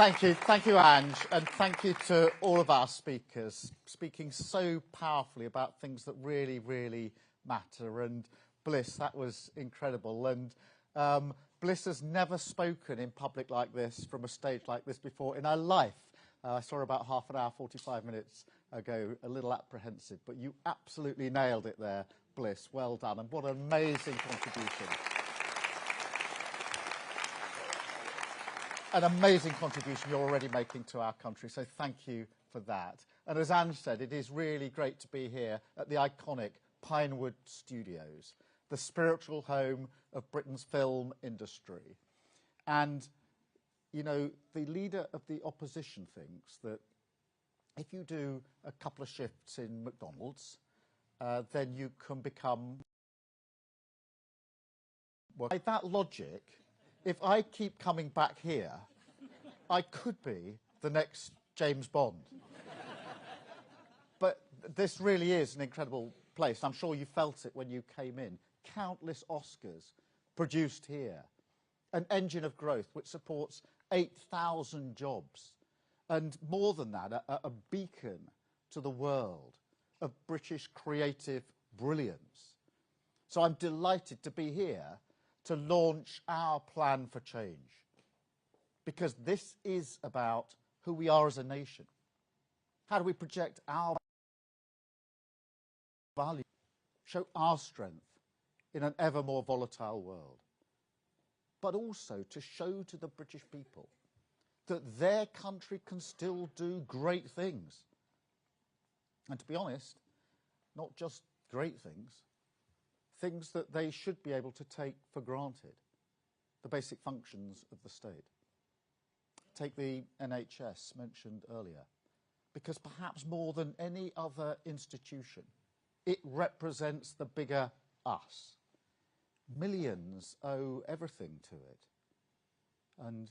Thank you, Ange, and thank you to all of our speakers, speaking so powerfully about things that really, really matter. And Bliss, that was incredible. And Bliss has never spoken in public like this, from a stage like this before in her life. I saw her about half an hour, 45 minutes ago, a little apprehensive, but you absolutely nailed it there, Bliss. Well done, and what an amazing contribution. An amazing contribution you're already making to our country, so thank you for that. And as Ange said, it is really great to be here at the iconic Pinewood Studios, the spiritual home of Britain's film industry. And, you know, the leader of the opposition thinks that if you do a couple of shifts in McDonald's, then you can become... Well, by that logic, if I keep coming back here, I could be the next James Bond. But this really is an incredible place. I'm sure you felt it when you came in. Countless Oscars produced here. An engine of growth which supports 8,000 jobs. And more than that, a beacon to the world of British creative brilliance. So I'm delighted to be here to launch our plan for change, because this is about who we are as a nation. How do we project our value, show our strength in an ever more volatile world, but also to show to the British people that their country can still do great things. And to be honest, not just great things, things that they should be able to take for granted, the basic functions of the state. Take the NHS mentioned earlier, because perhaps more than any other institution, it represents the bigger us. Millions owe everything to it, and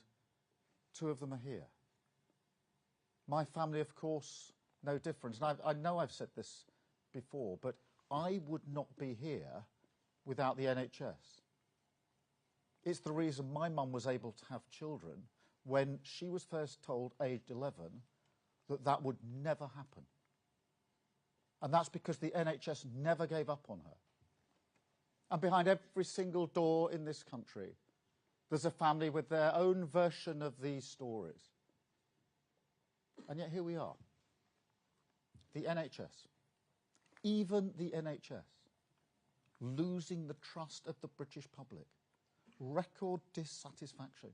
2 of them are here. My family, of course, no different. And I know I've said this before, but I would not be here without the NHS. It's the reason my mum was able to have children when she was first told, aged 11, that that would never happen. And that's because the NHS never gave up on her. And behind every single door in this country, there's a family with their own version of these stories. And yet here we are. The NHS, even the NHS, losing the trust of the British public, record dissatisfaction,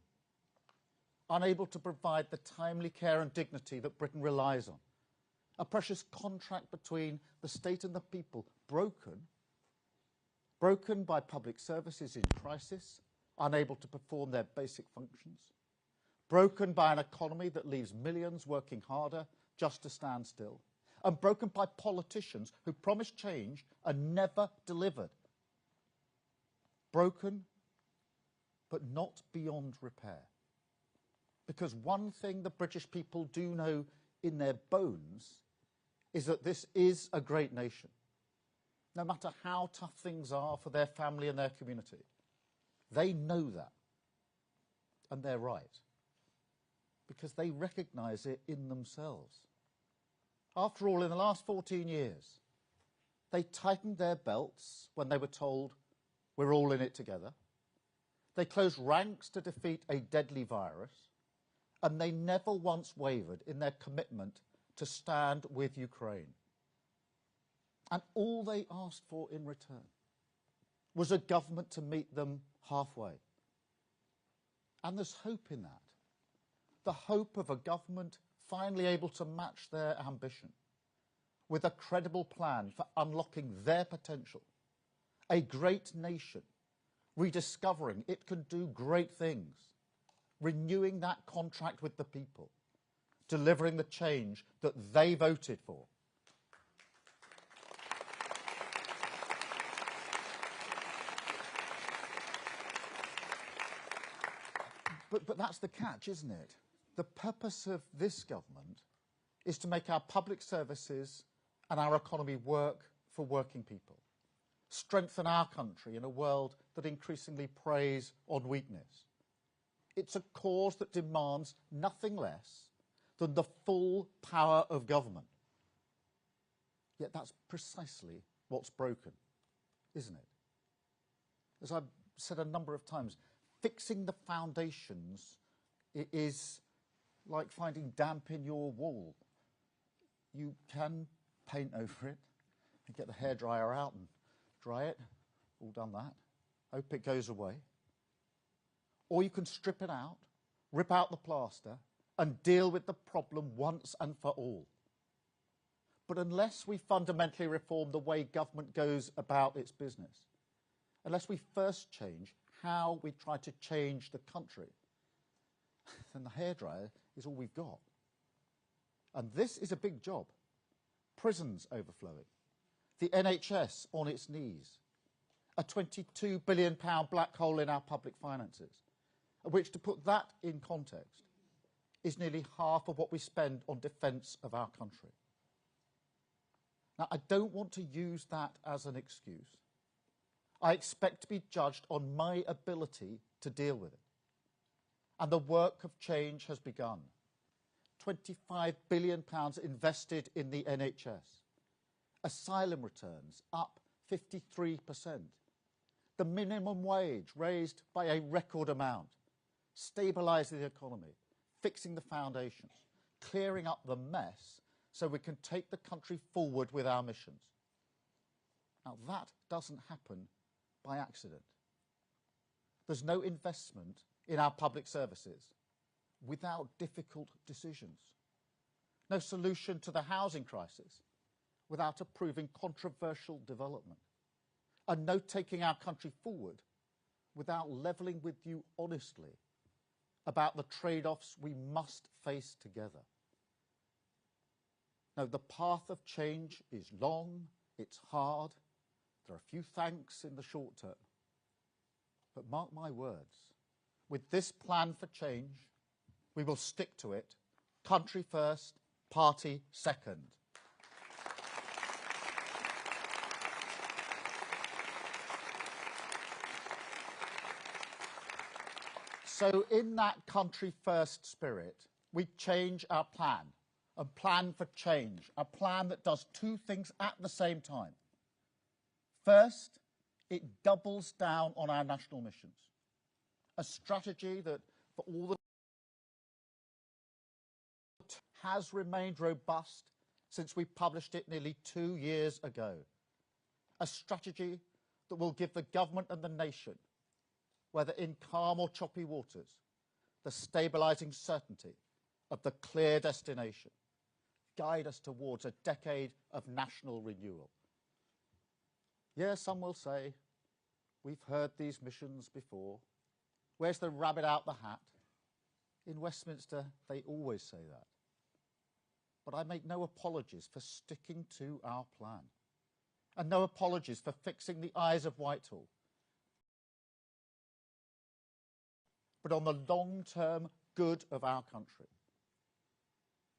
unable to provide the timely care and dignity that Britain relies on, a precious contract between the state and the people, broken by public services in crisis, unable to perform their basic functions, broken by an economy that leaves millions working harder just to stand still, and broken by politicians who promised change and never delivered. Broken, but not beyond repair. Because one thing the British people do know in their bones is that this is a great nation. No matter how tough things are for their family and their community, they know that. And they're right. Because they recognise it in themselves. After all, in the last 14 years, they tightened their belts when they were told, we're all in it together. They closed ranks to defeat a deadly virus, and they never once wavered in their commitment to stand with Ukraine. And all they asked for in return was a government to meet them halfway. And there's hope in that. The hope of a government finally able to match their ambition with a credible plan for unlocking their potential. A great nation, rediscovering it can do great things, renewing that contract with the people, delivering the change that they voted for. But that's the catch, isn't it? The purpose of this government is to make our public services and our economy work for working people, strengthen our country in a world that increasingly preys on weakness, It's a cause that demands nothing less than the full power of government. Yet that's precisely what's broken, isn't it? As I've said a number of times, fixing the foundations is like finding damp in your wall. You can paint over it and get the hairdryer out and dry it. All done that. Hope it goes away. Or you can strip it out, rip out the plaster, and deal with the problem once and for all. But unless we fundamentally reform the way government goes about its business, unless we first change how we try to change the country, then the hairdryer is all we've got. And this is a big job. Prisons overflowing, the NHS on its knees, a £22 billion black hole in our public finances, which, to put that in context, is nearly half of what we spend on defence of our country. Now, I don't want to use that as an excuse. I expect to be judged on my ability to deal with it. And the work of change has begun. £25 billion invested in the NHS. Asylum returns up 53%. The minimum wage raised by a record amount. Stabilising the economy, fixing the foundations, clearing up the mess so we can take the country forward with our missions. Now, that doesn't happen by accident. There's no investment in our public services without difficult decisions. No solution to the housing crisis without approving controversial development. And no taking our country forward without levelling with you honestly about the trade-offs we must face together. Now, the path of change is long, it's hard, there are a few thanks in the short term. But mark my words, with this plan for change, we will stick to it, country first, party second. So in that country first spirit, we change our plan, a plan for change, a plan that does two things at the same time. First, it doubles down on our national missions, a strategy that for all the has remained robust since we published it nearly 2 years ago, a strategy that will give the government and the nation, whether in calm or choppy waters, the stabilising certainty of the clear destination, guide us towards a decade of national renewal. Yes, some will say, we've heard these missions before. Where's the rabbit out the hat? In Westminster, they always say that. But I make no apologies for sticking to our plan, and no apologies for fixing the eyes of Whitehall, but on the long-term good of our country.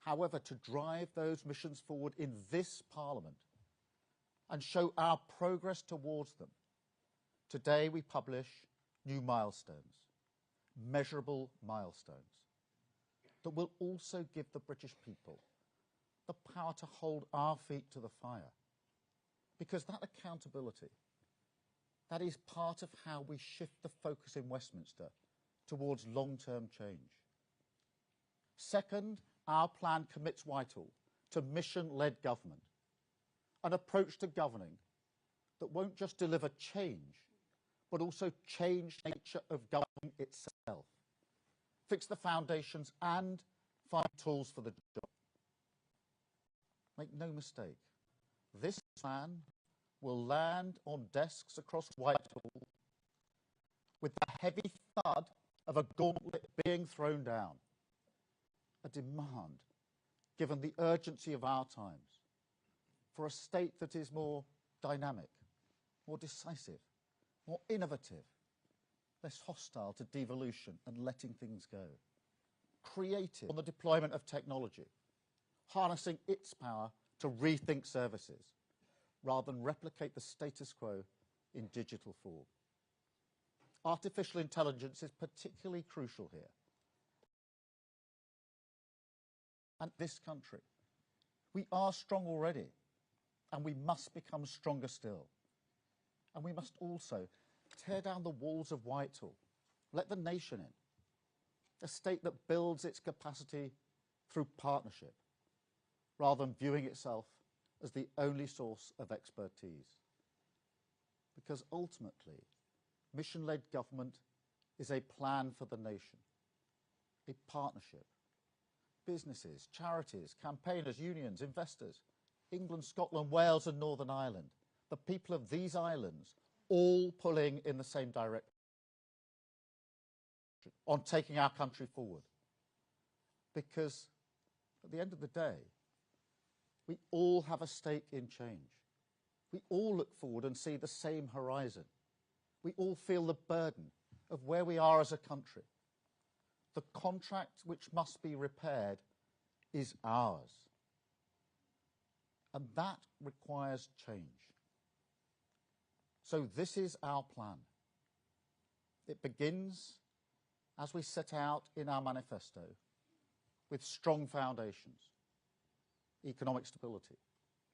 However, to drive those missions forward in this Parliament and show our progress towards them, today we publish new milestones, measurable milestones, that will also give the British people the power to hold our feet to the fire. Because that accountability, that is part of how we shift the focus in Westminster towards long-term change. Second, our plan commits Whitehall to mission-led government, an approach to governing that won't just deliver change, but also change the nature of governing itself, fix the foundations and find tools for the job. Make no mistake, this plan will land on desks across Whitehall with the heavy thud of a gauntlet being thrown down. A demand, given the urgency of our times, for a state that is more dynamic, more decisive, more innovative, less hostile to devolution and letting things go, creative on the deployment of technology, harnessing its power to rethink services, rather than replicate the status quo in digital form. artificial intelligence is particularly crucial here. And this country, we are strong already, and we must become stronger still. And we must also tear down the walls of Whitehall, let the nation in, a state that builds its capacity through partnership, rather than viewing itself as the only source of expertise. Because ultimately, mission-led government is a plan for the nation, a partnership. Businesses, charities, campaigners, unions, investors, England, Scotland, Wales and Northern Ireland, the people of these islands, all pulling in the same direction on taking our country forward. Because at the end of the day, we all have a stake in change. We all look forward and see the same horizon. We all feel the burden of where we are as a country. The contract which must be repaired is ours. And that requires change. So this is our plan. It begins, as we set out in our manifesto, with strong foundations: economic stability,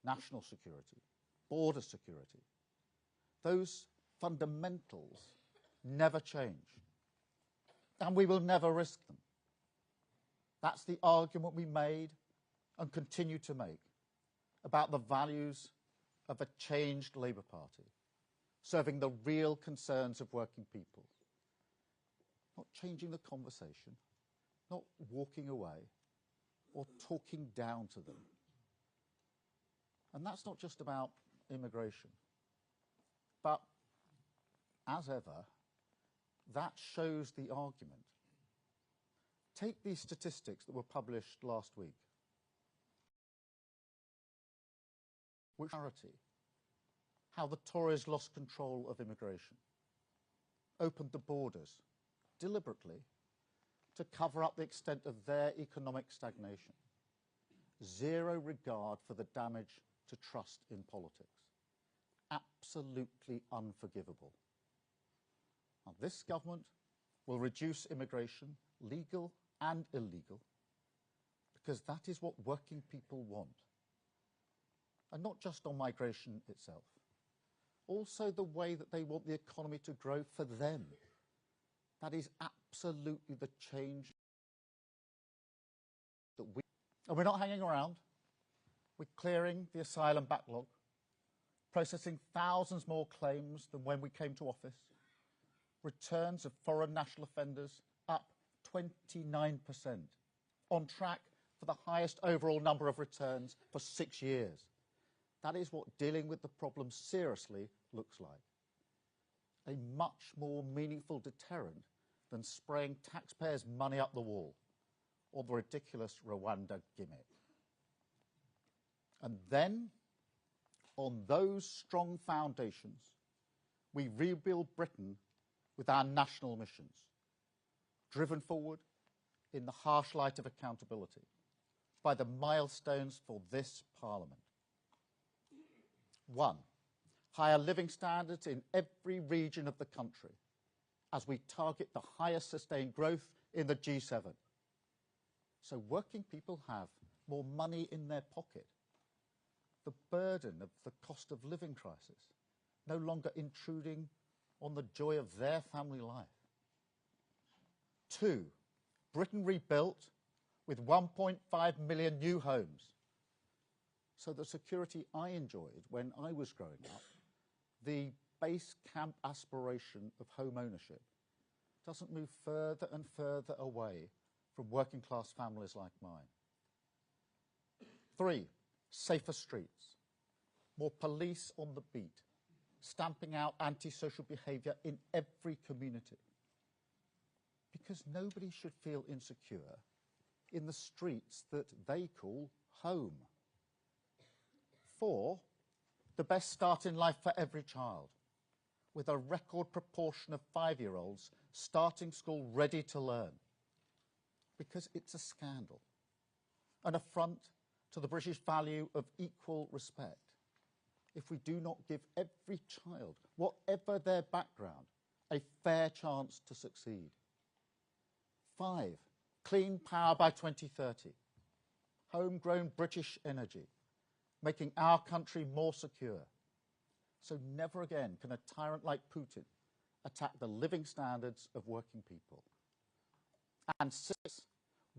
national security, border security. Those fundamentals never change, and we will never risk them. That's the argument we made and continue to make about the values of a changed Labour Party, serving the real concerns of working people. Not changing the conversation, not walking away or talking down to them. And that's not just about immigration. But, as ever, that shows the argument. Take these statistics that were published last week. Which clarity, how the Tories lost control of immigration, opened the borders deliberately to cover up the extent of their economic stagnation. Zero regard for the damage to trust in politics. Absolutely unforgivable. Now, this government will reduce immigration, legal and illegal, because that is what working people want. And not just on migration itself, also the way that they want the economy to grow for them. That is absolutely the change that we... And we're not hanging around. We're clearing the asylum backlog, processing thousands more claims than when we came to office, returns of foreign national offenders up 29%, on track for the highest overall number of returns for 6 years. That is what dealing with the problem seriously looks like. A much more meaningful deterrent than spraying taxpayers' money up the wall or the ridiculous Rwanda gimmick. And then, on those strong foundations, we rebuild Britain with our national missions, driven forward in the harsh light of accountability by the milestones for this Parliament. 1, higher living standards in every region of the country as we target the highest sustained growth in the G7. So working people have more money in their pocket. The burden of the cost of living crisis no longer intruding on the joy of their family life. 2, Britain rebuilt with 1.5 million new homes. So the security I enjoyed when I was growing up, the base camp aspiration of home ownership, doesn't move further and further away from working class families like mine. 3, safer streets, more police on the beat, stamping out antisocial behaviour in every community. Because nobody should feel insecure in the streets that they call home. 4, the best start in life for every child, with a record proportion of 5-year-olds starting school ready to learn. Because it's a scandal, an affront to the British value of equal respect, if we do not give every child, whatever their background, a fair chance to succeed. 5, clean power by 2030. Homegrown British energy, making our country more secure. So never again can a tyrant like Putin attack the living standards of working people. And 6,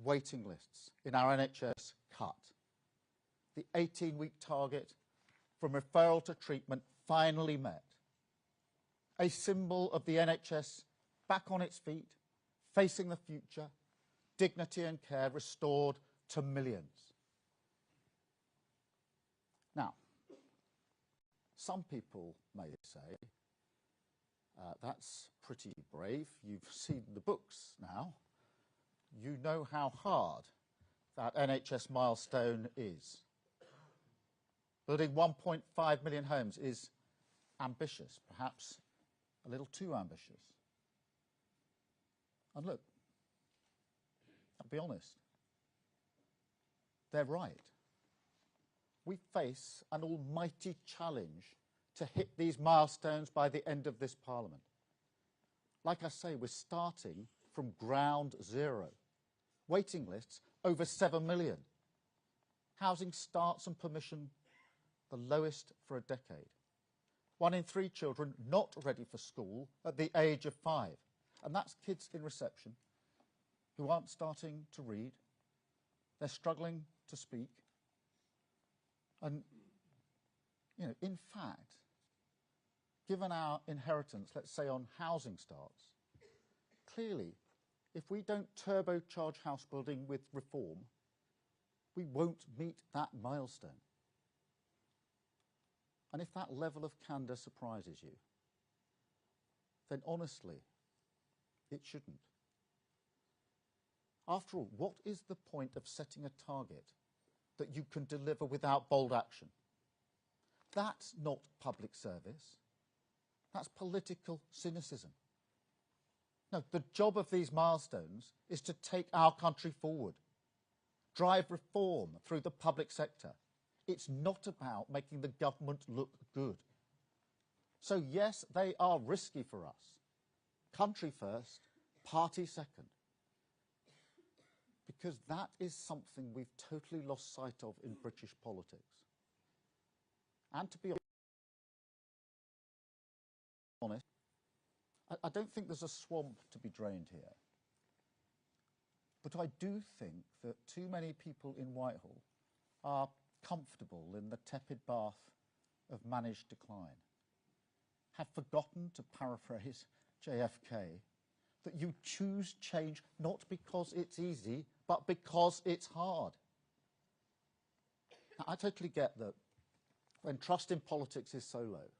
waiting lists in our NHS cut. The 18-week target from referral to treatment finally met. A symbol of the NHS back on its feet, facing the future, dignity and care restored to millions. Now, some people may say, that's pretty brave. You've seen the books now. You know how hard that NHS milestone is. Building 1.5 million homes is ambitious, perhaps a little too ambitious. And look, I'll be honest, they're right. We face an almighty challenge to hit these milestones by the end of this Parliament. Like I say, we're starting from ground zero. Waiting lists over 7 million. Housing starts and permission the lowest for a decade. 1 in 3 children not ready for school at the age of 5. And that's kids in reception who aren't starting to read. They're struggling to speak. And, you know, in fact, given our inheritance, let's say on housing starts, clearly, if we don't turbocharge house building with reform, we won't meet that milestone. And if that level of candour surprises you, then honestly, it shouldn't. After all, what is the point of setting a target that you can deliver without bold action? That's not public service. That's political cynicism. No, the job of these milestones is to take our country forward, drive reform through the public sector. It's not about making the government look good. So yes, they are risky for us. Country first, party second. Because that is something we've totally lost sight of in British politics. And to be honest, I don't think there's a swamp to be drained here. But I do think that too many people in Whitehall are comfortable in the tepid bath of managed decline, have forgotten, to paraphrase JFK, that you choose change not because it's easy, but because it's hard. Now, I totally get that when trust in politics is so low,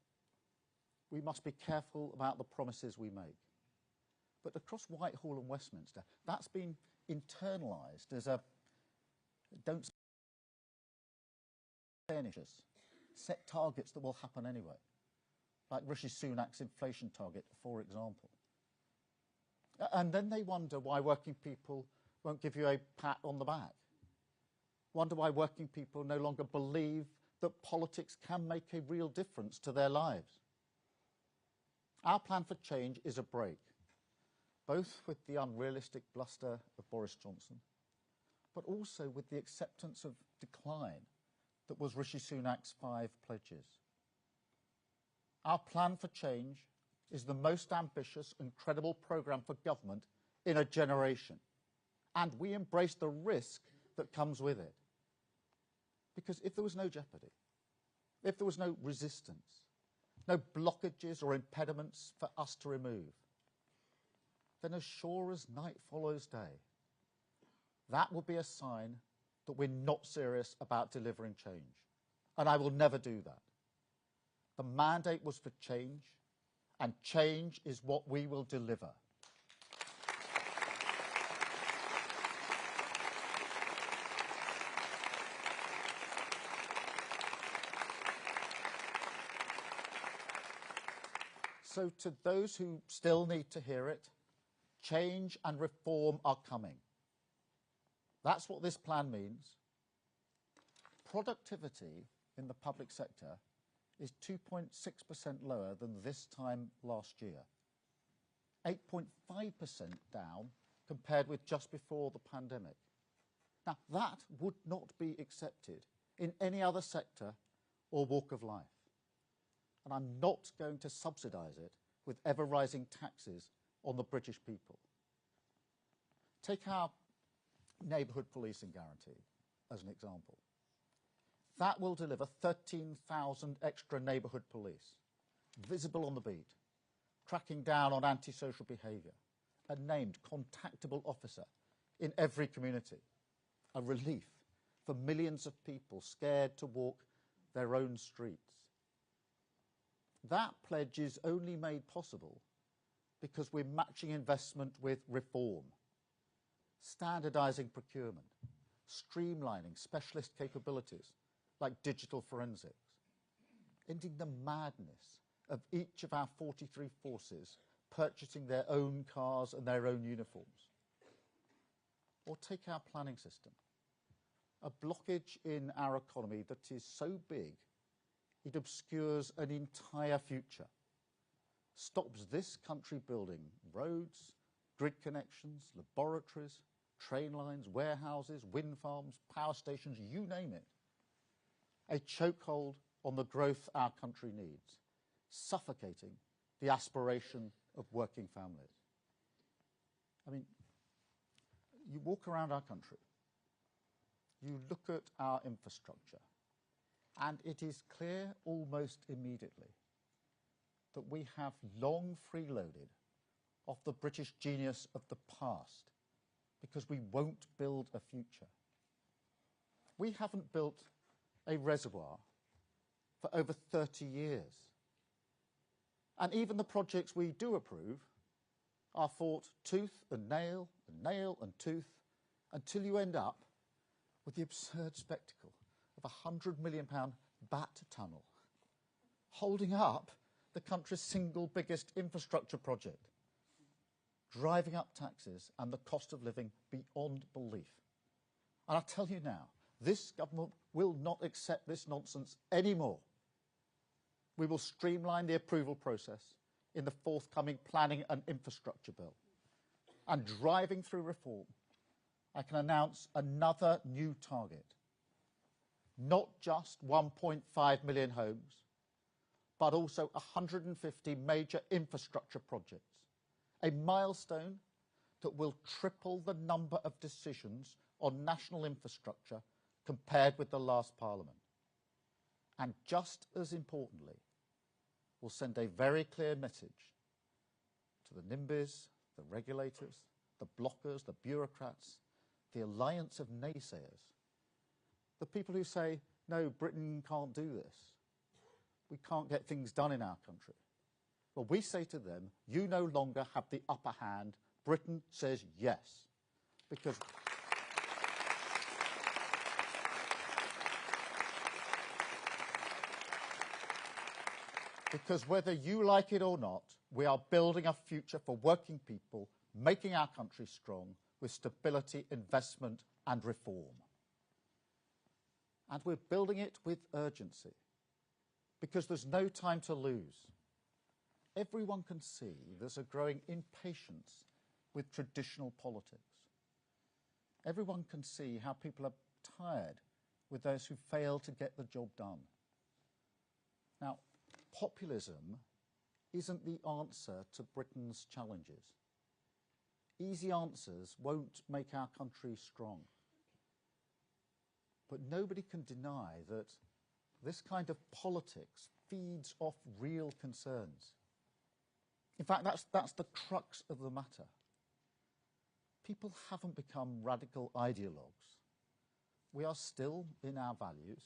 we must be careful about the promises we make. But across Whitehall and Westminster, that's been internalised as a don't say anything, set targets that will happen anyway, like Rishi Sunak's inflation target, for example. And then they wonder why working people won't give you a pat on the back. Wonder why working people no longer believe that politics can make a real difference to their lives. Our plan for change is a break, both with the unrealistic bluster of Boris Johnson, but also with the acceptance of decline that was Rishi Sunak's 5 pledges. Our plan for change is the most ambitious and credible programme for government in a generation. And we embrace the risk that comes with it. Because if there was no jeopardy, if there was no resistance, no blockages or impediments for us to remove, then as sure as night follows day, that will be a sign that we're not serious about delivering change. And I will never do that. The mandate was for change, and change is what we will deliver. So to those who still need to hear it, change and reform are coming. That's what this plan means. Productivity in the public sector is 2.6% lower than this time last year. 8.5% down compared with just before the pandemic. Now, that would not be accepted in any other sector or walk of life. And I'm not going to subsidise it with ever-rising taxes on the British people. Take our neighbourhood policing guarantee as an example. That will deliver 13,000 extra neighbourhood police, visible on the beat, cracking down on antisocial behaviour, a named contactable officer in every community, a relief for millions of people scared to walk their own streets. That pledge is only made possible because we're matching investment with reform, standardising procurement, streamlining specialist capabilities like digital forensics, ending the madness of each of our 43 forces purchasing their own cars and their own uniforms. Or take our planning system, a blockage in our economy that is so big it obscures an entire future, stops this country building roads, grid connections, laboratories, train lines, warehouses, wind farms, power stations, you name it. A chokehold on the growth our country needs, suffocating the aspiration of working families. I mean, you walk around our country, you look at our infrastructure, and it is clear almost immediately that we have long freeloaded off the British genius of the past because we won't build a future. We haven't built a reservoir for over 30 years. And even the projects we do approve are fought tooth and nail and tooth until you end up with the absurd spectacle of a £100 million bat tunnel holding up the country's single biggest infrastructure project, driving up taxes and the cost of living beyond belief. And I tell you now, this government will not accept this nonsense anymore. We will streamline the approval process in the forthcoming planning and infrastructure bill. And driving through reform, I can announce another new target. Not just 1.5 million homes, but also 150 major infrastructure projects. A milestone that will triple the number of decisions on national infrastructure compared with the last Parliament. And just as importantly, will send a very clear message to the NIMBYs, the regulators, the blockers, the bureaucrats, the alliance of naysayers, the people who say, no, Britain can't do this. We can't get things done in our country. Well, we say to them, you no longer have the upper hand. Britain says yes. Because whether you like it or not, we are building a future for working people, making our country strong with stability, investment and reform. And we're building it with urgency because there's no time to lose. Everyone can see there's a growing impatience with traditional politics. Everyone can see how people are tired with those who fail to get the job done. Now, populism isn't the answer to Britain's challenges. Easy answers won't make our country strong. But nobody can deny that this kind of politics feeds off real concerns. In fact, that's the crux of the matter. People haven't become radical ideologues. We are still, in our values,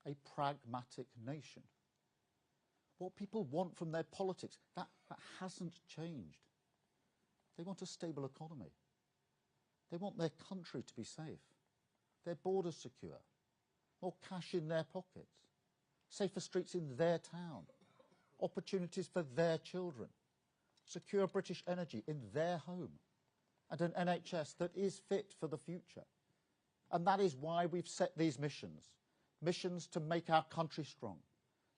a pragmatic nation. What people want from their politics, that hasn't changed. They want a stable economy. They want their country to be safe, their borders secure, more cash in their pockets, safer streets in their town, opportunities for their children, secure British energy in their home, and an NHS that is fit for the future. And that is why we've set these missions. Missions to make our country strong.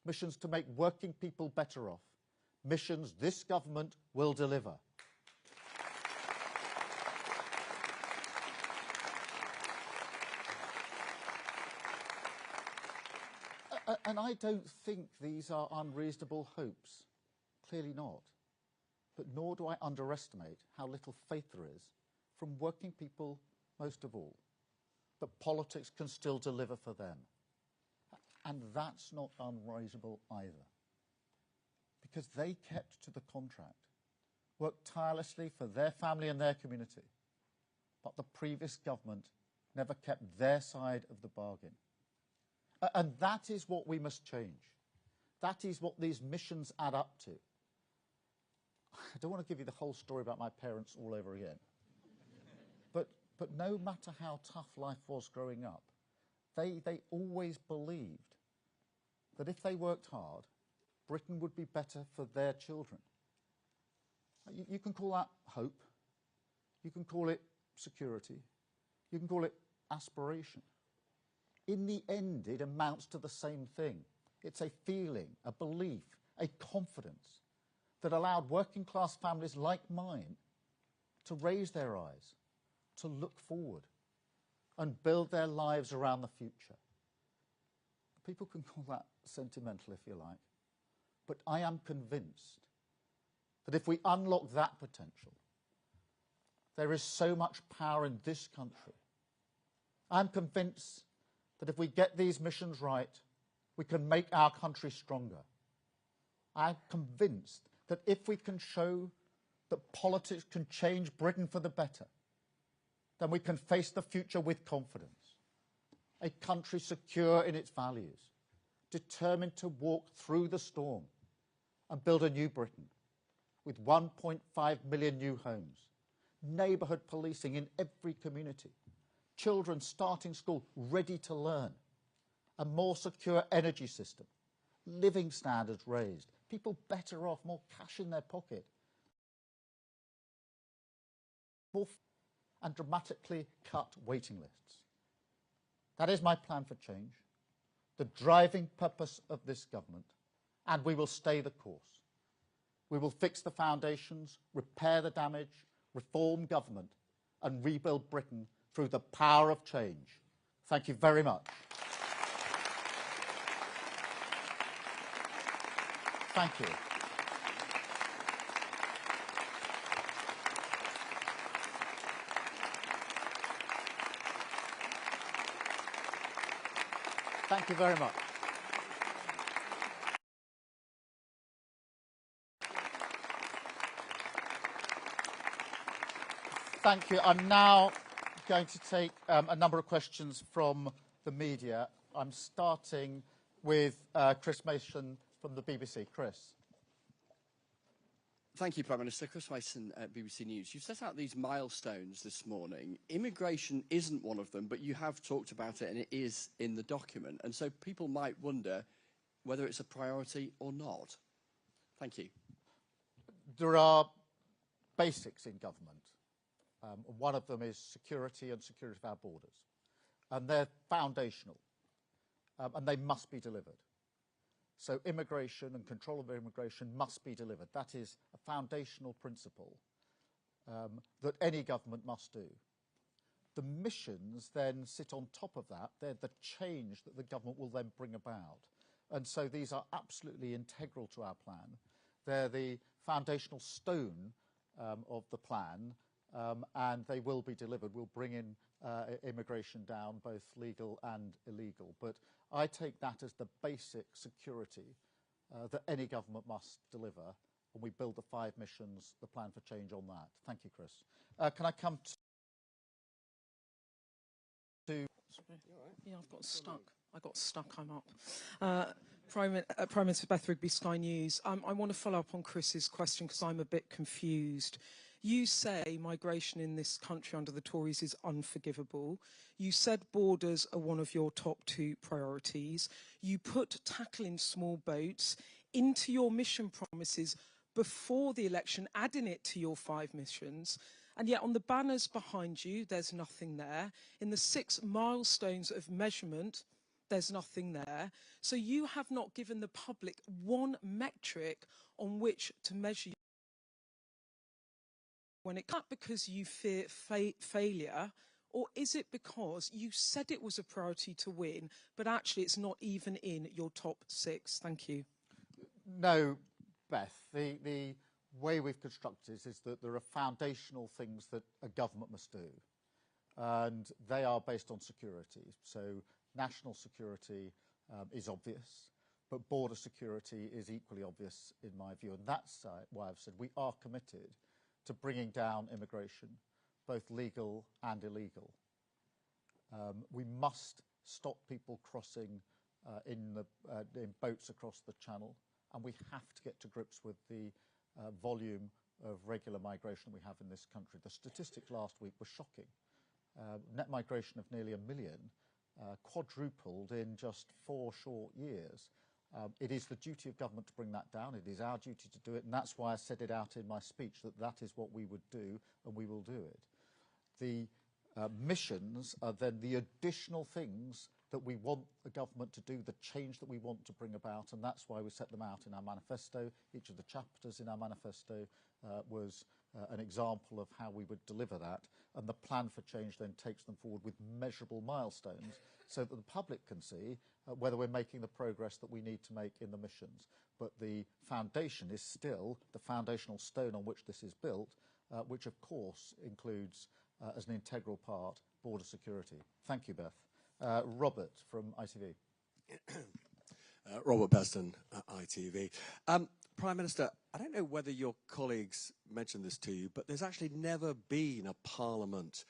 Missions to make working people better off. missions this government will deliver. And I don't think these are unreasonable hopes. Clearly not. But nor do I underestimate how little faith there is from working people, most of all, that politics can still deliver for them. And that's not unreasonable either. Because they kept to the contract, worked tirelessly for their family and their community. But the previous government never kept their side of the bargain. And that is what we must change. That is what these missions add up to. I don't want to give you the whole story about my parents all over again. But no matter how tough life was growing up, they always believed that if they worked hard, Britain would be better for their children. You can call that hope. You can call it security. You can call it aspiration. In the end, it amounts to the same thing. It's a feeling, a belief, a confidence that allowed working class families like mine to raise their eyes, to look forward and build their lives around the future. People can call that sentimental if you like, but I am convinced that if we unlock that potential, there is so much power in this country. I'm convinced that if we get these missions right, we can make our country stronger. I'm convinced that if we can show that politics can change Britain for the better, then we can face the future with confidence. A country secure in its values, determined to walk through the storm and build a new Britain with 1.5 million new homes, neighbourhood policing in every community, children starting school ready to learn, a more secure energy system, living standards raised, people better off, more cash in their pocket, and dramatically cut waiting lists. That is my plan for change, the driving purpose of this government, and we will stay the course. We will fix the foundations, repair the damage, reform government, and rebuild Britain through the power of change. Thank you very much. Thank you. Thank you very much. Thank you. I'm now going to take a number of questions from the media. I'm starting with Chris Mason from the BBC. Chris. Thank you, Prime Minister. Chris Mason at BBC News. You've set out these milestones this morning. Immigration isn't one of them, but you have talked about it and it is in the document. And so people might wonder whether it's a priority or not. Thank you. There are basics in government. One of them is security and security of our borders. And they're foundational. And they must be delivered. So immigration and control of immigration must be delivered. That is a foundational principle that any government must do. The missions then sit on top of that. They're the change that the government will then bring about. And so these are absolutely integral to our plan. They're the foundational stone of the plan, and they will be delivered. We'll bring in immigration down, both legal and illegal. But I take that as the basic security that any government must deliver, and we build the 5 missions, the plan for change on that. Thank you, Chris. Can I come to... Yeah, I've got stuck. I got stuck, I'm up. Prime Minister Beth Rigby, Sky News. I want to follow up on Chris's question because I'm a bit confused. You say migration in this country under the Tories is unforgivable. You said borders are one of your top 2 priorities. You put tackling small boats into your mission promises before the election, adding it to your 5 missions. And yet on the banners behind you, there's nothing there. In the 6 milestones of measurement, there's nothing there. So you have not given the public one metric on which to measure when it comes, because you fear failure, or is it because you said it was a priority to win, but actually it's not even in your top 6? Thank you. No, Beth. The way we've constructed this is that there are foundational things that a government must do, and they are based on security. So national security is obvious, but border security is equally obvious in my view, and that's why I've said we are committed to bringing down immigration, both legal and illegal. We must stop people crossing in boats across the Channel, and we have to get to grips with the volume of regular migration we have in this country. The statistics last week were shocking. Net migration of nearly 1 million, quadrupled in just 4 short years. It is the duty of government to bring that down. It is our duty to do it, and that's why I said it out in my speech, that that is what we would do, and we will do it. The missions are then the additional things that we want the government to do, the change that we want to bring about, and that's why we set them out in our manifesto. Each of the chapters in our manifesto was an example of how we would deliver that, and the plan for change then takes them forward with measurable milestones so that the public can see whether we're making the progress that we need to make in the missions. But the foundation is still the foundational stone on which this is built, which of course includes as an integral part border security. Thank you, Beth. Robert from ITV. Robert Beston, ITV. Prime Minister, I don't know whether your colleagues mentioned this to you, but there's actually never been a parliament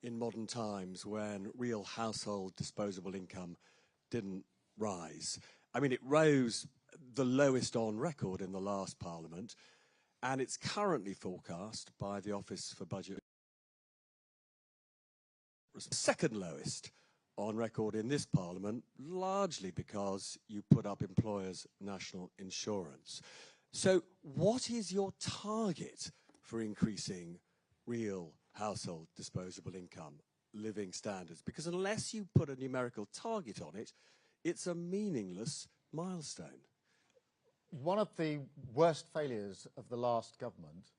in modern times when real household disposable income didn't rise. I mean, it rose the lowest on record in the last parliament, and it's currently forecast by the Office for Budget second lowest on record in this parliament, largely because you put up employers' national insurance. So what is your target for increasing real household disposable income, living standards? Because unless you put a numerical target on it, it's a meaningless milestone. One of the worst failures of the last government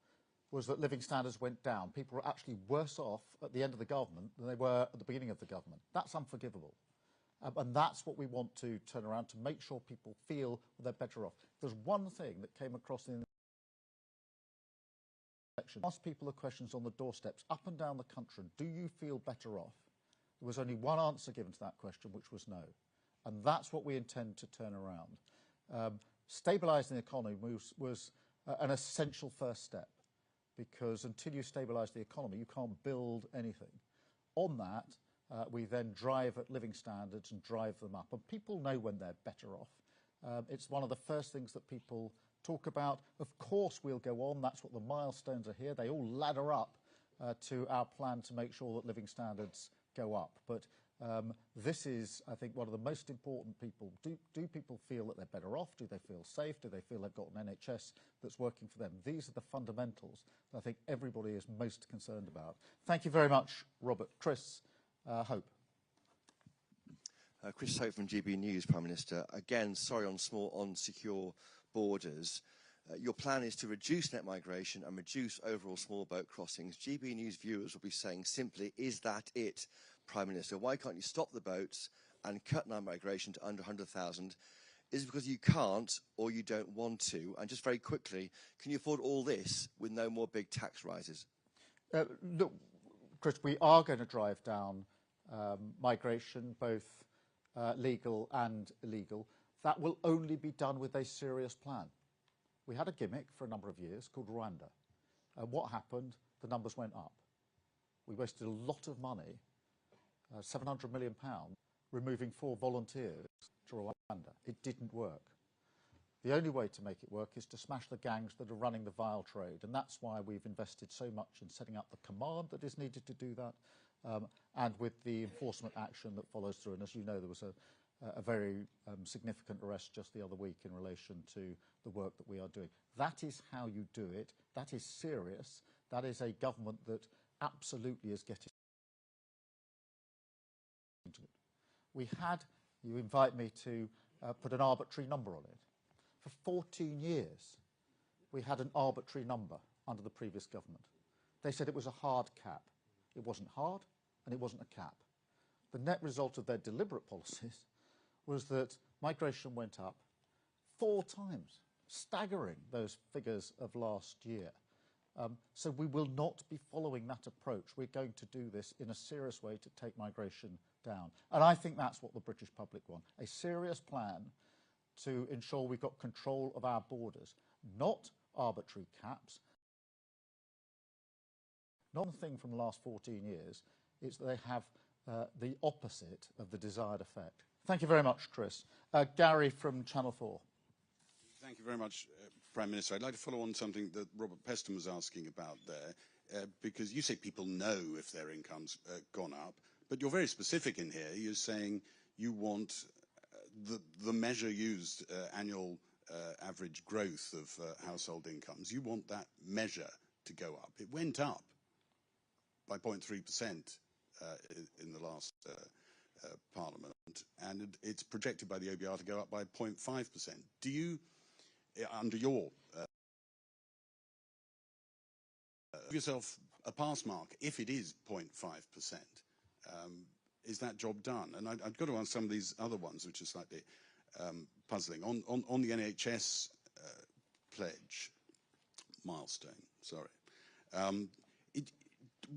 was that living standards went down. People were actually worse off at the end of the government than they were at the beginning of the government. That's unforgivable. And that's what we want to turn around, to make sure people feel they're better off. There's one thing that came across in the election. Ask people the questions on the doorsteps up and down the country, do you feel better off? There was only one answer given to that question, which was no. And that's what we intend to turn around. Stabilising the economy was an essential first step, because until you stabilise the economy, you can't build anything. On that, we then drive at living standards and drive them up. And people know when they're better off. It's one of the first things that people talk about. Of course, we'll go on. That's what the milestones are here. They all ladder up to our plan to make sure that living standards go up. But this is, I think, one of the most important people. Do people feel that they're better off? Do they feel safe? Do they feel they've got an NHS that's working for them? These are the fundamentals that I think everybody is most concerned about. Thank you very much, Robert. Chris Hope. Chris Hope from GB News, Prime Minister. Again, sorry on secure borders. Your plan is to reduce net migration and reduce overall small boat crossings. GB News viewers will be saying simply, is that it, Prime Minister? Why can't you stop the boats and cut net migration to under 100,000? Is it because you can't or you don't want to? And just very quickly, can you afford all this with no more big tax rises? Look, Chris, we are going to drive down migration, both legal and illegal. That will only be done with a serious plan. We had a gimmick for a number of years called Rwanda. What happened? The numbers went up. We wasted a lot of money, £700 million, removing 4 volunteers to Rwanda. It didn't work. The only way to make it work is to smash the gangs that are running the vile trade, and that's why we've invested so much in setting up the command that is needed to do that, and with the enforcement action that follows through. And as you know, there was a very significant arrest just the other week in relation to the work that we are doing. That is how you do it. That is serious. That is a government that absolutely is getting into it. We had You invite me to put an arbitrary number on it. For 14 years, we had an arbitrary number under the previous government. They said it was a hard cap. It wasn't hard, and it wasn't a cap. The net result of their deliberate policies was that migration went up 4 times, staggering those figures of last year. So we will not be following that approach. We're going to do this in a serious way to take migration down. And I think that's what the British public want, a serious plan to ensure we've got control of our borders, not arbitrary caps. One thing from the last 14 years is that they have the opposite of the desired effect. Thank you very much, Chris. Gary from Channel 4. Thank you very much, Prime Minister. I'd like to follow on something that Robert Peston was asking about there, because you say people know if their income's gone up, but you're very specific in here. You're saying you want the measure used, annual average growth of household incomes. You want that measure to go up. It went up by 0.3% in the last Parliament, and it's projected by the OBR to go up by 0.5%. Do you, under your give yourself a pass mark if it is 0.5%? Is that job done? And I've got to ask some of these other ones, which are slightly puzzling. On the NHS pledge milestone, sorry.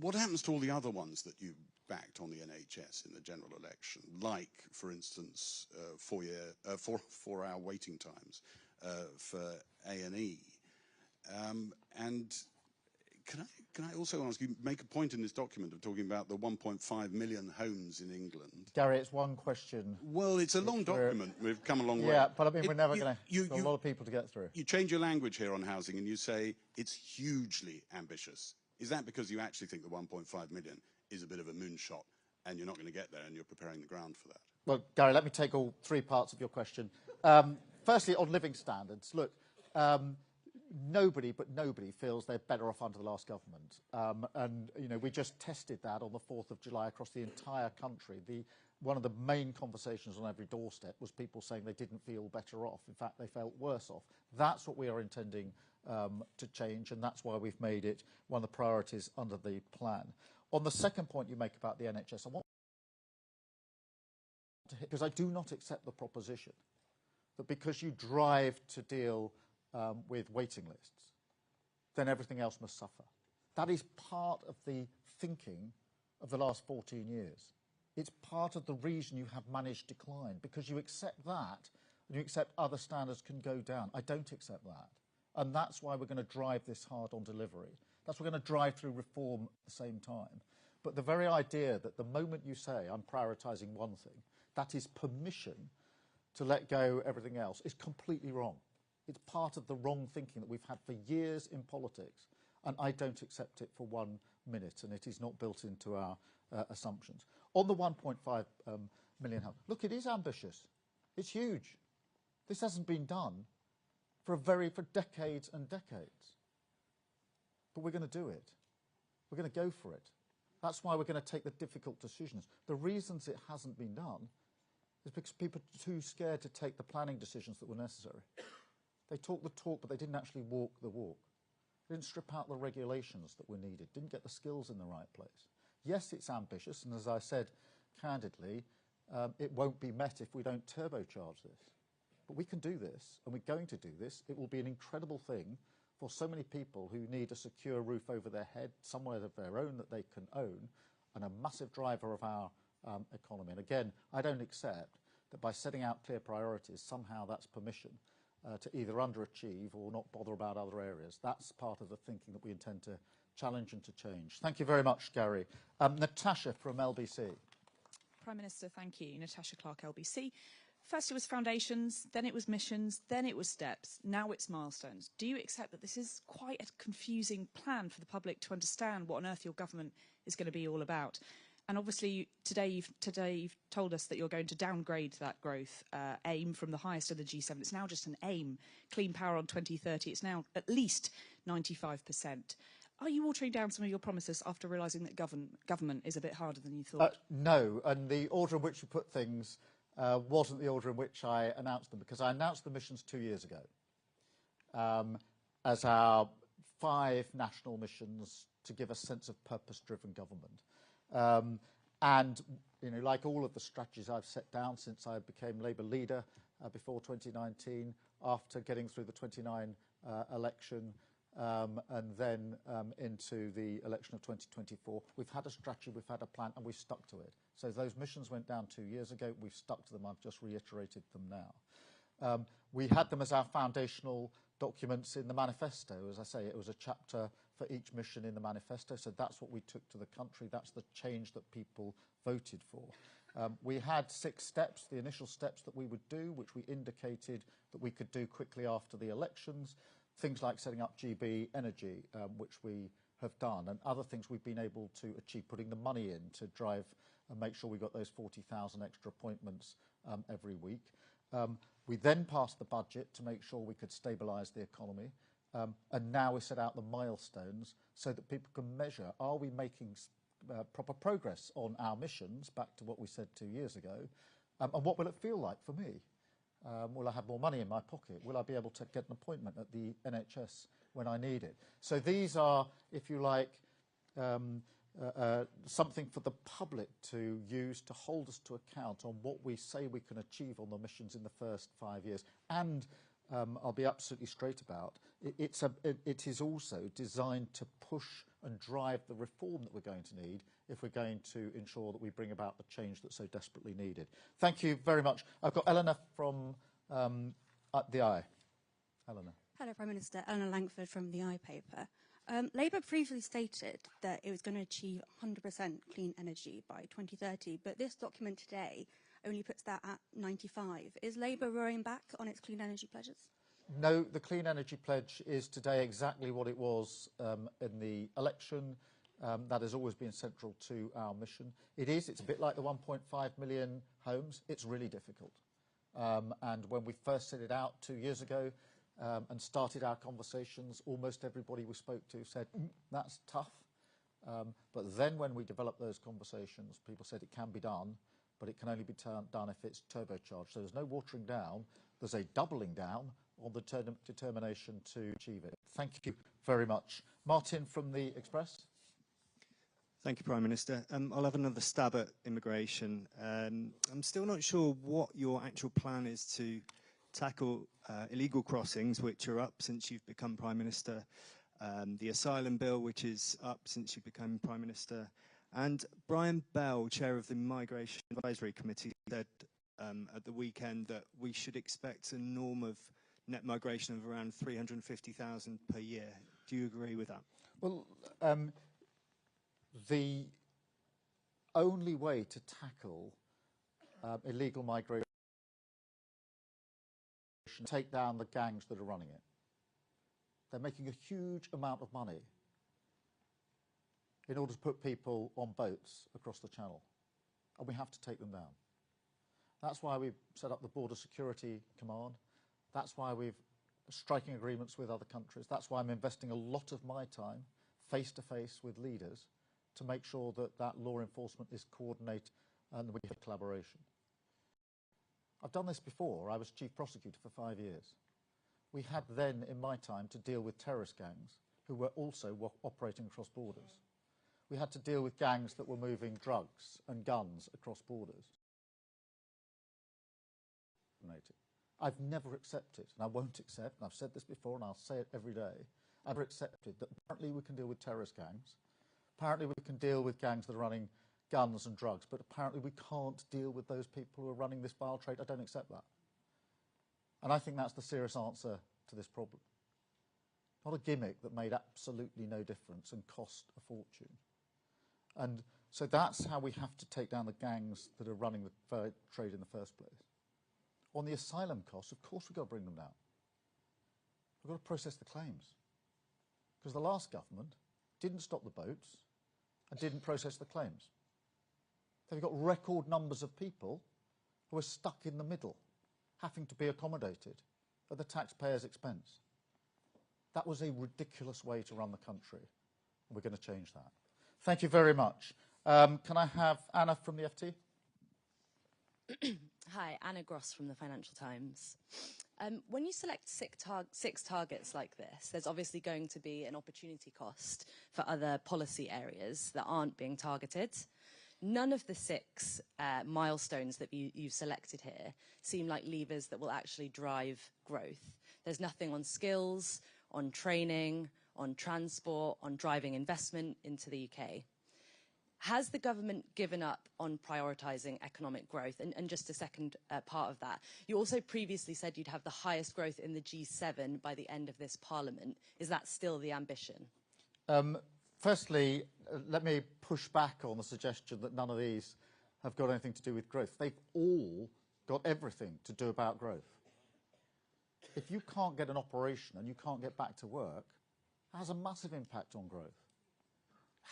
What happens to all the other ones that you backed on the NHS in the general election, like, for instance, 4-hour waiting times for A&E? And can I also ask you, make a point in this document of talking about the 1.5 million homes in England? Gary, it's one question. Well, it's a long document. We've come a long way. Yeah, but I mean, we're never going to a lot of people to get through. You change your language here on housing and you say it's hugely ambitious. Is that because you actually think the 1.5 million is a bit of a moonshot and you're not going to get there and you're preparing the ground for that? Well, Gary, let me take all 3 parts of your question. Firstly, on living standards, look, nobody feels they're better off under the last government. And, you know, we just tested that on the 4th of July across the entire country. One of the main conversations on every doorstep was people saying they didn't feel better off. In fact, they felt worse off. That's what we are intending to change, and that's why we've made it one of the priorities under the plan. On the second point you make about the NHS, I want to hit, because I do not accept the proposition that because you drive to deal with waiting lists, then everything else must suffer. That is part of the thinking of the last 14 years. It's part of the reason you have managed decline, because you accept that and you accept other standards can go down. I don't accept that. And that's why we're going to drive this hard on delivery. That's why we're going to drive through reform at the same time. But the very idea that the moment you say, I'm prioritising one thing, that is permission to let go everything else, is completely wrong. It's part of the wrong thinking that we've had for years in politics, and I don't accept it for 1 minute, and it is not built into our assumptions. On the 1.5 million house, look, it is ambitious. It's huge. This hasn't been done for decades and decades. But we're going to do it. We're going to go for it. That's why we're going to take the difficult decisions. The reasons it hasn't been done is because people are too scared to take the planning decisions that were necessary. They talk the talk, but they didn't actually walk the walk. They didn't strip out the regulations that were needed, didn't get the skills in the right place. Yes, it's ambitious, and as I said candidly, it won't be met if we don't turbocharge this. But we can do this, and we're going to do this. It will be an incredible thing for so many people who need a secure roof over their head, somewhere of their own that they can own, and a massive driver of our economy. And again, I don't accept that by setting out clear priorities, somehow that's permission to either underachieve or not bother about other areas. That's part of the thinking that we intend to challenge and to change. Thank you very much, Gary. Natasha from LBC. Prime Minister, thank you. Natasha Clark, LBC. First it was foundations, then it was missions, then it was steps, now it's milestones. Do you accept that this is quite a confusing plan for the public to understand what on earth your government is going to be all about? And obviously today you've told us that you're going to downgrade that growth aim from the highest of the G7. It's now just an aim. Clean power on 2030, it's now at least 95%. Are you watering down some of your promises after realising that government is a bit harder than you thought? No, and the order in which you put things wasn't the order in which I announced them, because I announced the missions 2 years ago as our 5 national missions to give a sense of purpose-driven government. And, you know, like all of the strategies I've set down since I became Labour leader before 2019, after getting through the 29 election, and then into the election of 2024, we've had a strategy, we've had a plan, and we've stuck to it. So those missions went down 2 years ago. We've stuck to them. I've just reiterated them now. We had them as our foundational documents in the manifesto. As I say, it was a chapter for each mission in the manifesto, so that's what we took to the country. That's the change that people voted for. We had 6 steps, the initial steps that we would do, which we indicated that we could do quickly after the elections. Things like setting up GB Energy, which we have done, and other things we've been able to achieve, putting the money in to drive and make sure we got those 40,000 extra appointments every week. We then passed the budget to make sure we could stabilise the economy, and now we set out the milestones so that people can measure, are we making proper progress on our missions, back to what we said 2 years ago, and what will it feel like for me? Will I have more money in my pocket? Will I be able to get an appointment at the NHS when I need it? So these are, if you like, something for the public to use to hold us to account on what we say we can achieve on the missions in the first 5 years. And I'll be absolutely straight about, it is also designed to push and drive the reform that we're going to need if we're going to ensure that we bring about the change that's so desperately needed. Thank you very much. I've got Eleanor from the Eye. Eleanor. Hello, Prime Minister. Eleanor Langford from the Eye paper. Labour previously stated that it was going to achieve 100% clean energy by 2030, but this document today only puts that at 95. Is Labour rowing back on its clean energy pledges? No, the clean energy pledge is today exactly what it was in the election. That has always been central to our mission. It's a bit like the 1.5 million homes. It's really difficult. And when we first set it out 2 years ago and started our conversations, almost everybody we spoke to said, that's tough. But then when we developed those conversations, people said it can be done, but it can only be done if it's turbocharged. So there's no watering down. There's a doubling down on the determination to achieve it. Thank you very much. Martin from the Express. Thank you, Prime Minister. I'll have another stab at immigration. I'm still not sure what your actual plan is to tackle illegal crossings, which are up since you've become Prime Minister, the asylum bill, which is up since you became Prime Minister. And Brian Bell, chair of the Migration Advisory Committee, said at the weekend that we should expect a norm of net migration of around 350,000 per year. Do you agree with that? Well, the only way to tackle illegal migration is to take down the gangs that are running it. They're making a huge amount of money in order to put people on boats across the channel, and we have to take them down. That's why we've set up the Border Security Command. That's why we're striking agreements with other countries. That's why I'm investing a lot of my time face-to-face with leaders to make sure that that law enforcement is coordinated and we have collaboration. I've done this before. I was chief prosecutor for 5 years. We had then, in my time, to deal with terrorist gangs who were also operating across borders. We had to deal with gangs that were moving drugs and guns across borders. I've never accepted, and I won't accept, and I've said this before and I'll say it every day, I've never accepted that apparently we can deal with terrorist gangs, apparently we can deal with gangs that are running guns and drugs, but apparently we can't deal with those people who are running this vile trade. I don't accept that. And I think that's the serious answer to this problem. Not a gimmick that made absolutely no difference and cost a fortune. And so that's how we have to take down the gangs that are running the trade in the first place. On the asylum costs, of course we've got to bring them down. We've got to process the claims. Because the last government didn't stop the boats and didn't process the claims. They've got record numbers of people who are stuck in the middle, having to be accommodated at the taxpayer's expense. That was a ridiculous way to run the country. And we're going to change that. Thank you very much. Can I have Anna from the FT? Hi, Anna Gross from the Financial Times. When you select six targets like this, there's obviously going to be an opportunity cost for other policy areas that aren't being targeted. None of the six milestones that you've selected here seem like levers that will actually drive growth. There's nothing on skills, on training, on transport, on driving investment into the UK. Has the government given up on prioritising economic growth? And just a second part of that, you also previously said you'd have the highest growth in the G7 by the end of this Parliament. Is that still the ambition? Firstly, let me push back on the suggestion that none of these have got anything to do with growth. They've all got everything to do about growth. If you can't get an operation and you can't get back to work, it has a massive impact on growth.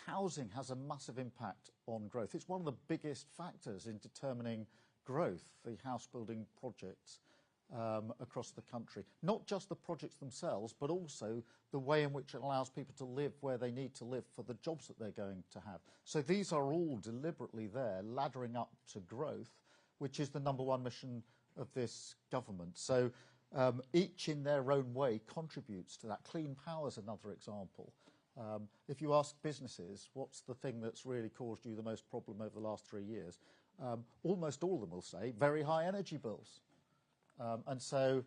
Housing has a massive impact on growth. It's one of the biggest factors in determining growth, the house building projects across the country. Not just the projects themselves, but also the way in which it allows people to live where they need to live for the jobs that they're going to have. So these are all deliberately there, laddering up to growth, which is the #1 mission of this government. So each in their own way contributes to that. Clean power is another example. If you ask businesses, what's the thing that's really caused you the most problem over the last 3 years? Almost all of them will say very high energy bills. And so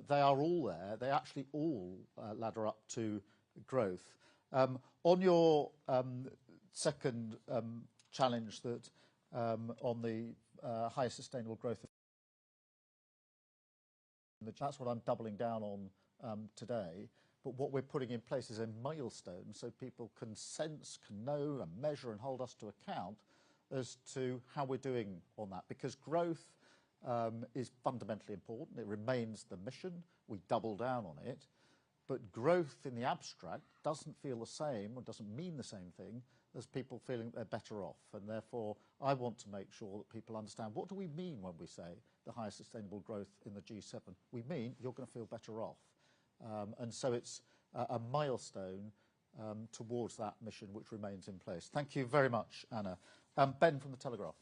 they are all there. They actually all ladder up to growth. On your second challenge that on the high sustainable growth, that's what I'm doubling down on today. But what we're putting in place is a milestone so people can sense, can know and measure and hold us to account as to how we're doing on that. Because growth is fundamentally important. It remains the mission. We double down on it. But growth in the abstract doesn't feel the same or doesn't mean the same thing as people feeling they're better off. And therefore, I want to make sure that people understand, what do we mean when we say the highest sustainable growth in the G7? We mean you're going to feel better off. And so it's a milestone towards that mission which remains in place. Thank you very much, Anna. Ben from The Telegraph.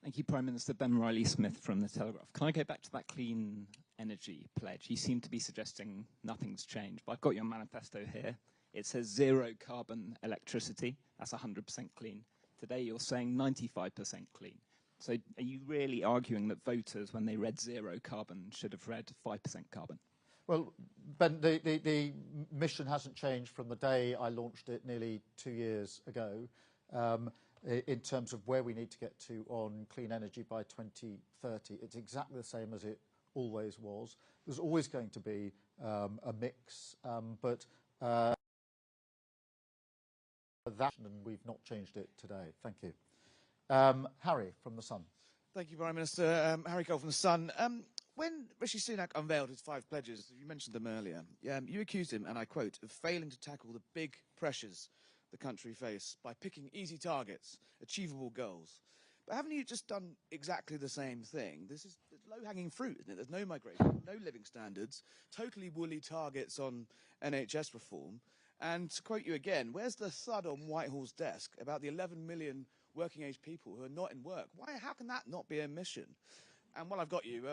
Thank you, Prime Minister. Ben Riley-Smith from The Telegraph. Can I go back to that clean energy pledge? You seem to be suggesting nothing's changed, but I've got your manifesto here. It says 0 carbon electricity. That's 100% clean. Today you're saying 95% clean. So are you really arguing that voters, when they read 0 carbon, should have read 5% carbon? Well, Ben, the mission hasn't changed from the day I launched it nearly 2 years ago in terms of where we need to get to on clean energy by 2030. It's exactly the same as it always was. There's always going to be a mix, but that, and we've not changed it today. Thank you. Harry from The Sun. Thank you, Prime Minister. Harry Cole from The Sun. When Rishi Sunak unveiled his 5 pledges, you mentioned them earlier, you accused him, and I quote, of failing to tackle the big pressures the country face by picking easy targets, achievable goals. But haven't you just done exactly the same thing? This is low-hanging fruit, isn't it? There's no migration, no living standards, totally woolly targets on NHS reform. And to quote you again, where's the thud on Whitehall's desk about the 11 million working-age people who are not in work? How can that not be a mission? And while I've got you,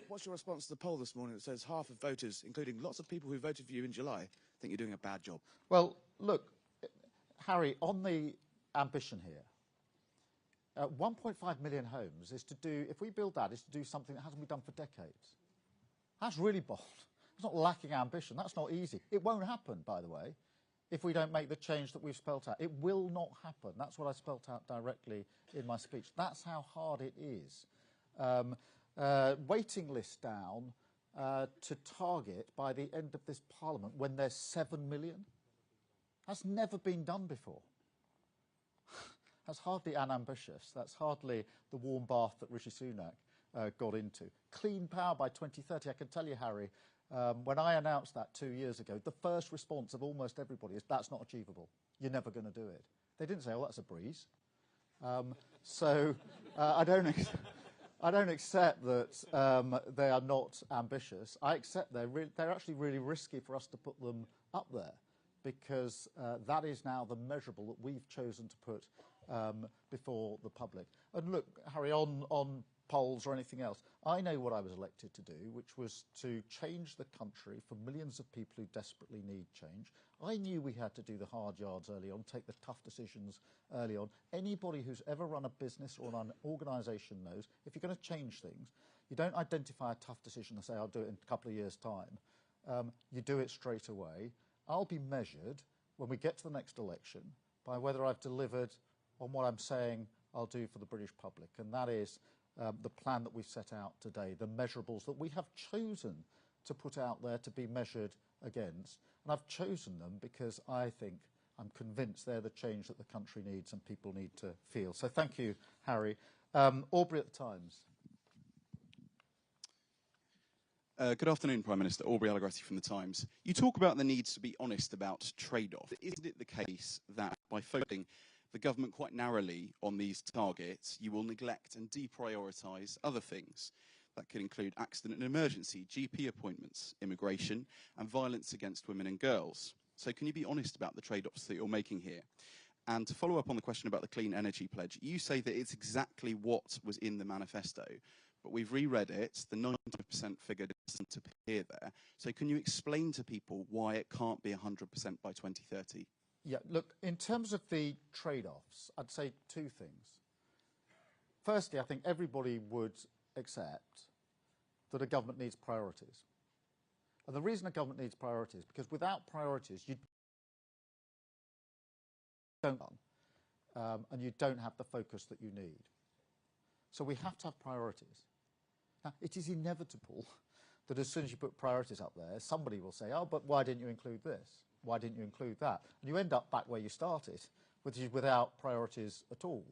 what's your response to the poll this morning that says half of voters, including lots of people who voted for you in July, think you're doing a bad job? Well, look, Harry, on the ambition here, 1.5 million homes is to do, if we build that, is to do something that hasn't been done for decades. That's really bold. It's not lacking ambition. That's not easy. It won't happen, by the way, if we don't make the change that we've spelt out. It will not happen. That's what I spelt out directly in my speech. That's how hard it is. Waiting list down to target by the end of this Parliament when there's 7 million. That's never been done before. That's hardly unambitious. That's hardly the warm bath that Rishi Sunak got into. Clean power by 2030. I can tell you, Harry, when I announced that 2 years ago, the first response of almost everybody is, that's not achievable. You're never going to do it. They didn't say, oh, that's a breeze. I don't accept that they are not ambitious. I accept they're actually really risky for us to put them up there, because that is now the measurable that we've chosen to put before the public. And look, Harry, on polls or anything else. I know what I was elected to do, which was to change the country for millions of people who desperately need change. I knew we had to do the hard yards early on, take the tough decisions early on. Anybody who's ever run a business or an organisation knows if you're going to change things, you don't identify a tough decision and say, I'll do it in a couple of years' time. You do it straight away. I'll be measured when we get to the next election by whether I've delivered on what I'm saying I'll do for the British public, and that is the plan that we've set out today, the measurables that we have chosen to put out there to be measured against. And I've chosen them because I'm convinced they're the change that the country needs and people need to feel. So thank you, Harry. Aubrey at the Times. Good afternoon, Prime Minister. Aubrey Allegretti from The Times. You talk about the needs to be honest about trade-off. Isn't it the case that by focusing the government quite narrowly on these targets, you will neglect and deprioritise other things? That could include accident and emergency, GP appointments, immigration, and violence against women and girls. So can you be honest about the trade-offs that you're making here? And to follow up on the question about the Clean Energy Pledge, you say that it's exactly what was in the manifesto, but we've reread it, the 90% figure doesn't appear there. So can you explain to people why it can't be 100% by 2030? Yeah, look, in terms of the trade-offs, I'd say two things. Firstly, I think everybody would accept that a government needs priorities. And the reason a government needs priorities is because without priorities, you don't and you don't have the focus that you need. So we have to have priorities. Now, it is inevitable that as soon as you put priorities up there, somebody will say, oh, but why didn't you include this? Why didn't you include that? And you end up back where you started, which is without priorities at all.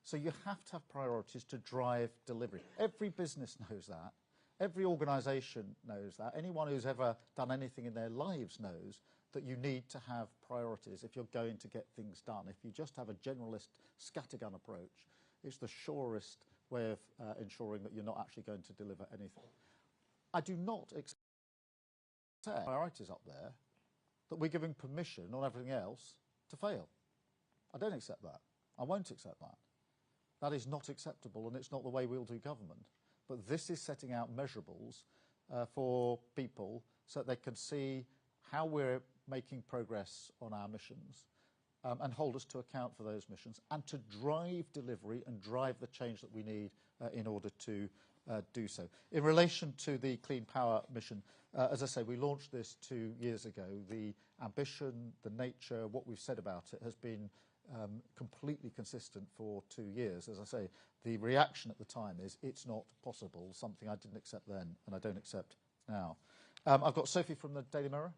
So you have to have priorities to drive delivery. Every business knows that. Every organisation knows that. Anyone who's ever done anything in their lives knows that you need to have priorities if you're going to get things done. If you just have a generalist scattergun approach, it's the surest way of ensuring that you're not actually going to deliver anything. I do not accept priorities up there that we're giving permission on everything else to fail. I don't accept that. I won't accept that. That is not acceptable, and it's not the way we'll do government. But this is setting out measurables for people so that they can see how we're making progress on our missions and hold us to account for those missions and to drive delivery and drive the change that we need in order to do so. In relation to the Clean Power mission, as I say, we launched this 2 years ago. The ambition, the nature, what we've said about it has been completely consistent for 2 years. As I say, the reaction at the time is it's not possible, something I didn't accept then and I don't accept now. I've got Sophie from the Daily Mirror.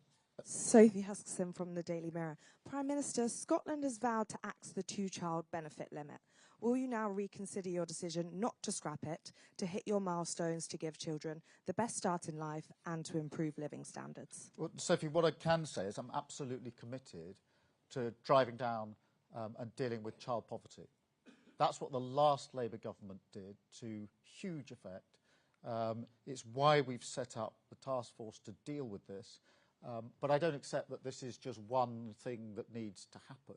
Sophie Huskisson from the Daily Mirror. Prime Minister, Scotland has vowed to axe the two-child benefit limit. Will you now reconsider your decision not to scrap it, to hit your milestones, to give children the best start in life and to improve living standards? Well, Sophie, what I can say is I'm absolutely committed to driving down and dealing with child poverty. That's what the last Labour government did to huge effect. It's why we've set up the task force to deal with this. But I don't accept that this is just one thing that needs to happen.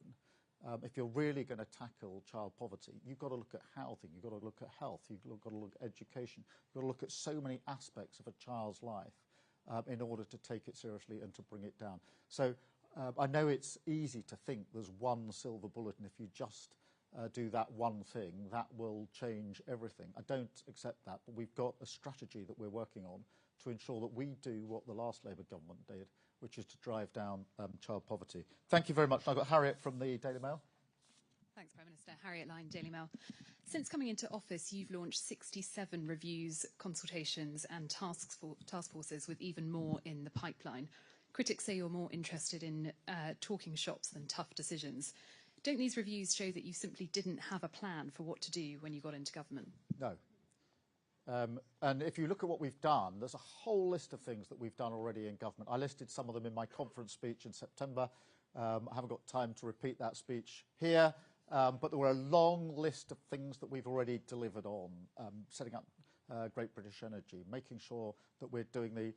If you're really going to tackle child poverty, you've got to look at housing, you've got to look at health, you've got to look at education, you've got to look at so many aspects of a child's life in order to take it seriously and to bring it down. So I know it's easy to think there's one silver bullet, and if you just do that one thing, that will change everything. I don't accept that, but we've got a strategy that we're working on to ensure that we do what the last Labour government did, which is to drive down child poverty. Thank you very much. I've got Harriet from the Daily Mail. Thanks, Prime Minister. Harriet Lyne, Daily Mail. Since coming into office, you've launched 67 reviews, consultations and task forces, with even more in the pipeline. Critics say you're more interested in talking shops than tough decisions. Don't these reviews show that you simply didn't have a plan for what to do when you got into government? No. And if you look at what we've done, there's a whole list of things that we've done already in government. I listed some of them in my conference speech in September. I haven't got time to repeat that speech here, but there were a long list of things that we've already delivered on, setting up Great British Energy, making sure that we're doing the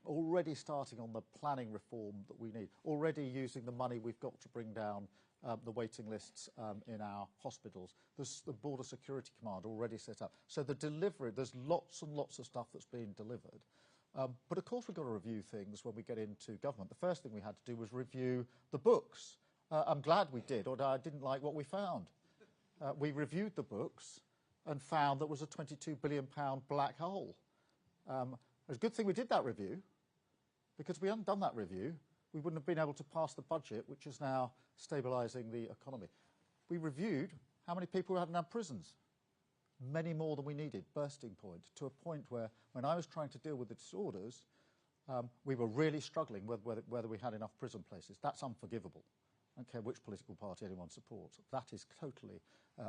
already starting on the planning reform that we need, already using the money we've got to bring down the waiting lists in our hospitals. There's the Border Security Command already set up. So the delivery, there's lots and lots of stuff that's being delivered. But of course we've got to review things when we get into government. The first thing we had to do was review the books. I'm glad we did, although I didn't like what we found. We reviewed the books and found there was a £22 billion black hole. It's a good thing we did that review, because if we hadn't done that review, we wouldn't have been able to pass the budget, which is now stabilising the economy. We reviewed how many people we had in our prisons. Many more than we needed, bursting point, to a point where, when I was trying to deal with the disorders, we were really struggling with whether we had enough prison places. That's unforgivable. I don't care which political party anyone supports. That is totally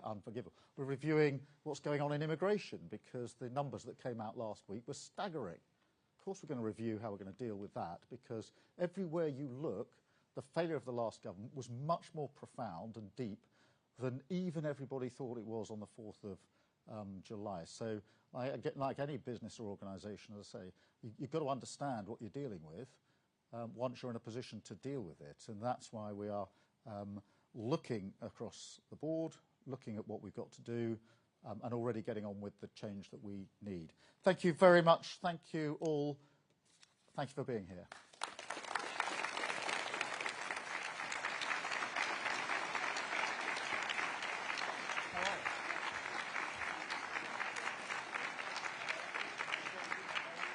unforgivable. We're reviewing what's going on in immigration, because the numbers that came out last week were staggering. Of course we're going to review how we're going to deal with that, because everywhere you look, the failure of the last government was much more profound and deep than even everybody thought it was on the 4th of July. So, like any business or organisation, as I say, you've got to understand what you're dealing with once you're in a position to deal with it. And that's why we are looking across the board, looking at what we've got to do, and already getting on with the change that we need. Thank you very much. Thank you all. Thank you for being here.